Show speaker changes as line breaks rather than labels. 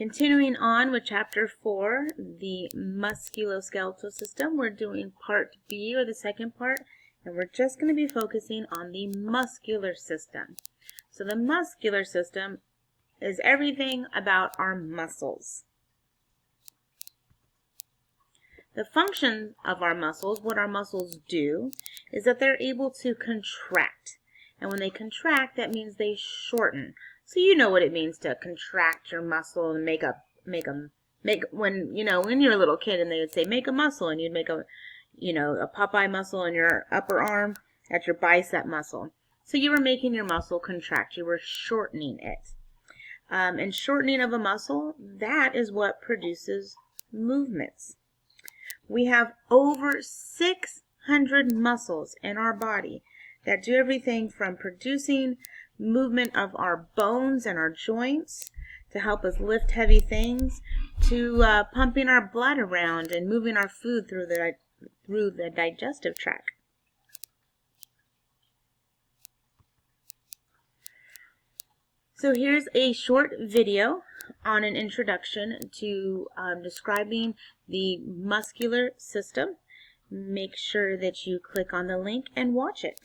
Continuing on with Chapter 4, the musculoskeletal system, we're doing Part B, or the second part, and we're just going to be focusing on the muscular system. So the muscular system is everything about our muscles. The function of our muscles, what our muscles do, is that they're able to contract. And when they contract, that means they shorten. So you know what it means to contract your muscle and make when you're a little kid and they would say make a muscle, and you'd make a Popeye muscle in your upper arm, that's your bicep muscle. So you were making your muscle contract. You were shortening it. And shortening of a muscle, that is what produces movements. We have over 600 muscles in our body that do everything from producing movement of our bones and our joints to help us lift heavy things, to pumping our blood around and moving our food through the digestive tract. So here's a short video on an introduction to describing the muscular system. Make sure that you click on the link and watch it.